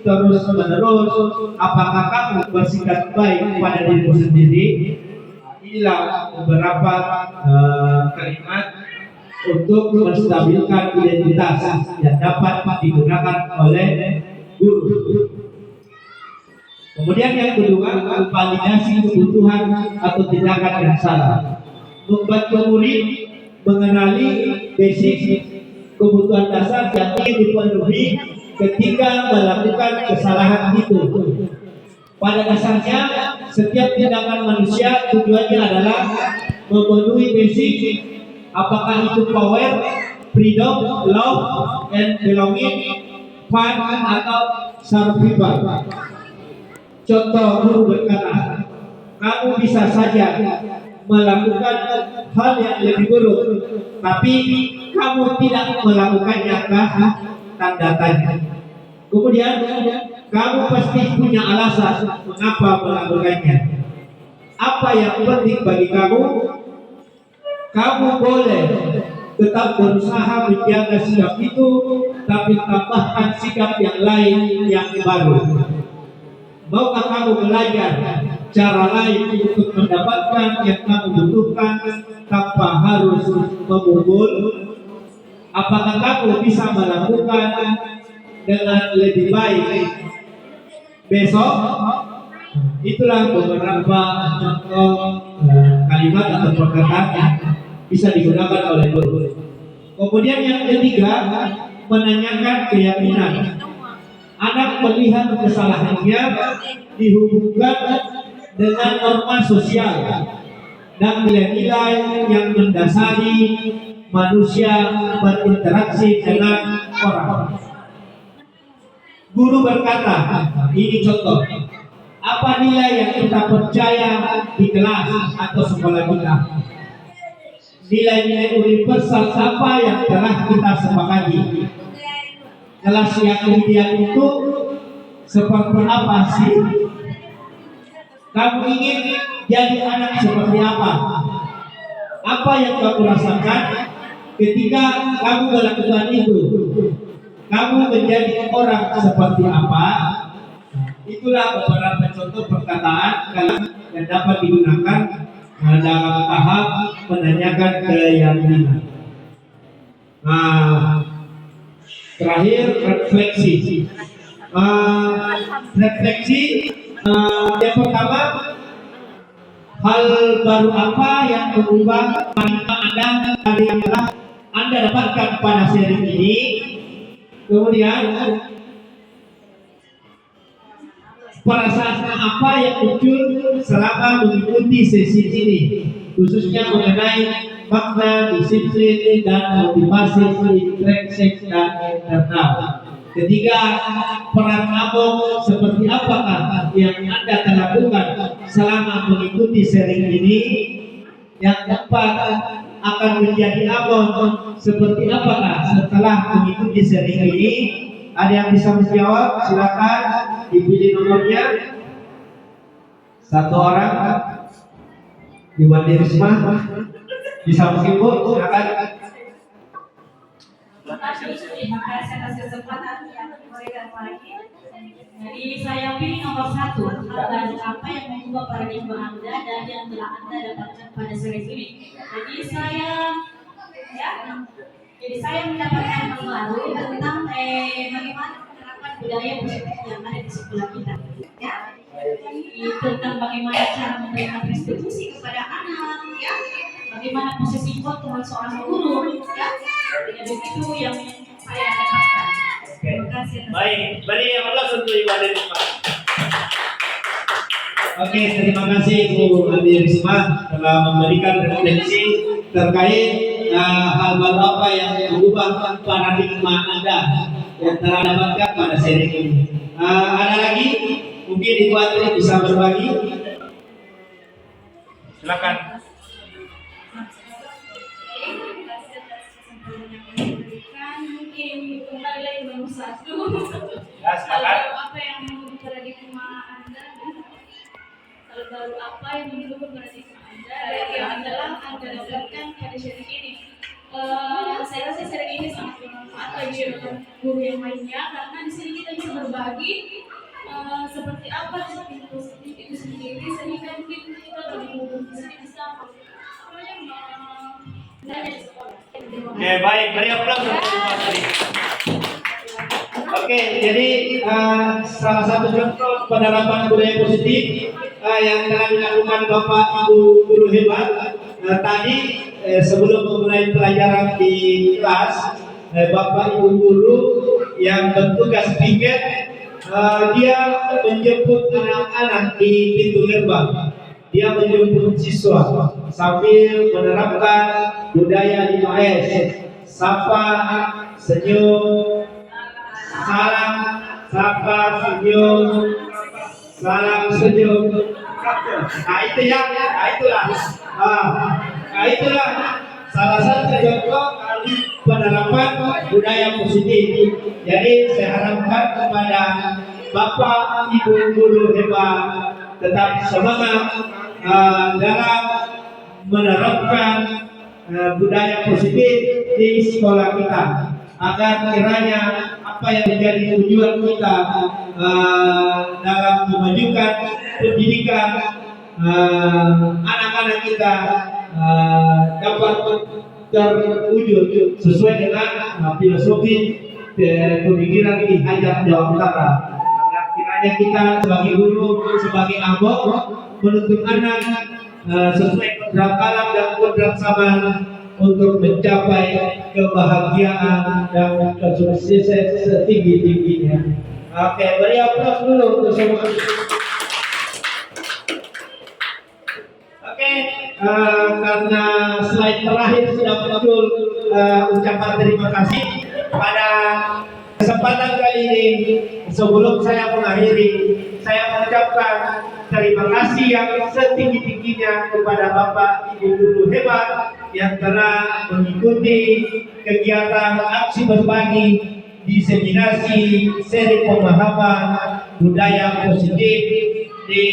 terus menerus, apakah kamu bersikap baik pada dirimu sendiri? Inilah beberapa kalimat untuk menstabilkan identitas yang dapat digunakan oleh guru. Kemudian yang kedua, validasi kebutuhan atau tindakan yang salah. Membantu murid mengenali basic kebutuhan dasar yang ingin dipenuhi ketika melakukan kesalahan itu. Pada dasarnya, setiap tindakan manusia tujuannya adalah memenuhi basic, apakah itu power, freedom, love, and belonging, fun, atau survival. Contoh, guru berkata, kamu bisa saja melakukan hal yang lebih buruk, tapi kamu tidak melakukannya, tanda tanya. Kemudian kamu pasti punya alasan mengapa melakukannya. Apa yang penting bagi kamu? Kamu boleh tetap berusaha menjaga sikap itu, tapi tambahkan sikap yang lain yang baru. Maukah kamu belajar cara lain untuk mendapatkan yang kamu butuhkan tanpa harus memukul? Apakah kamu bisa melakukan dengan lebih baik besok? Itulah beberapa contoh kalimat atau perkataan yang bisa digunakan oleh guru. Kemudian yang ketiga, menanyakan keyakinan. Anak melihat kesalahannya dihubungkan dengan norma sosial dan nilai-nilai yang mendasari manusia berinteraksi dengan orang. Guru berkata, ini contoh, apa nilai yang kita percaya di kelas atau sekolah kita? Nilai-nilai universal apa yang telah kita sepakati? Kelas yang ideal itu seperti apa sih? Kamu ingin jadi anak seperti apa? Apa yang kamu rasakan ketika kamu melakukan itu? Kamu menjadi orang seperti apa? Itulah beberapa contoh perkataan yang dapat digunakan dalam tahap menanyakan keyakinan. Terakhir, refleksi. Yang pertama, hal baru apa yang mengubah Anda dapatkan pada seri ini? Kemudian, perasaan apa yang muncul selama mengikuti sesi ini, khususnya mengenai makna, disiplin, dan motivasi intrinsik dan internal. Ketiga, peran abang seperti apakah yang Anda akan lakukan selama mengikuti seri ini? Yang keempat, akan menjadi abang seperti apakah setelah mengikuti seri ini? Ada yang bisa menjawab? Silakan dipilih nomornya. Satu orang. Iwan Risma. Bisa mungkin Bu, silakan. Terima kasih atas kesempatan yang diberikan lagi. Jadi saya pilih nomor 1. Hal baru apa yang mengubah paradigma Anda dan yang telah Anda dapatkan pada seri ini? Jadi saya mendapatkan hal baru tentang bagaimana penerapan budaya positif yang ada di sekolah kita. Ya. tentang bagaimana cara memberikan restitusi kepada anak, ya, bagaimana posisi kontrol seorang guru, ya, jadi begitu yang saya dapatkan. Terima kasih. Baik, beri aplaus untuk Ibu Ade Risma. Oke, terima kasih Bu Ade Risma telah memberikan refleksi terkait hal baru apa yang mengubah paradigma Anda yang telah dapatkan pada seri ini. Ada lagi? Mungkin Ibu Ade bisa berbagi. Silakan. Mungkin kembali lagi nomor satu. Ya, silakan. Apa yang menurut paradigma Anda? Kalau baru apa yang menurut paradigma Anda? Yang adalah Anda dapatkan pada seri ini. Saya rasa seri ini sangat bermanfaat bagi guru yang lainnya karena di sini kita bisa berbagi seperti apa sisi positif itu sendiri sehingga mungkin kita bagi guru di sini bisa belajar di sekolah. Oke, baik, beri aplaus untuk Ibu Ade. Oke, jadi salah satu contoh penerapan budaya positif yang telah dilakukan Bapak Ibu guru hebat tadi sebelum memulai pelajaran di kelas, Bapak Ibu guru yang bertugas piket dia menjemput anak-anak di pintu gerbang. Dia menjemput siswa sambil menerapkan budaya 5S: sapa, senyum, salam, sapa, senyum, salam, senyum. Nah itu ya, itulah salah satu contoh penerapan budaya positif. Jadi saya harapkan kepada Bapak Ibu guru hebat tetap semangat dalam menerapkan budaya positif di sekolah kita, agar kiranya apa yang menjadi tujuan kita dalam memajukan pendidikan anak-anak kita dapat terwujud sesuai dengan filosofi pemikiran Ki Hajar Jawa Utara. Kiranya kita sebagai guru, sebagai abang menuntut anak sesuai kodrat alam dan kodrat sabar untuk mencapai kebahagiaan dan kesuksesan setinggi-tingginya. Oke, beri aplaus dulu untuk semua. Oke, karena slide terakhir sudah muncul ucapan terima kasih pada kesempatan kali ini. Sebelum saya mengakhiri, saya mengucapkan terima kasih yang setinggi-tingginya kepada Bapak Ibu guru hebat yang telah mengikuti kegiatan aksi berbagi diseminasi seri pemahaman budaya positif di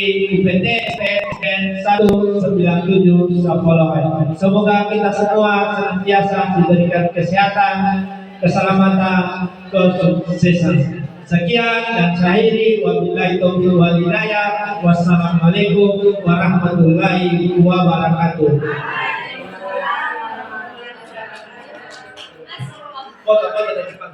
UPT STN 197 Sapolongan. Semoga kita semua senantiasa diberikan kesehatan, keselamatan, kesuksesan. Sekian dan saya akhiri, wabillahi taufiq wal hidayah. Wassalamualaikum warahmatullahi wabarakatuh. Foto dari Jepang.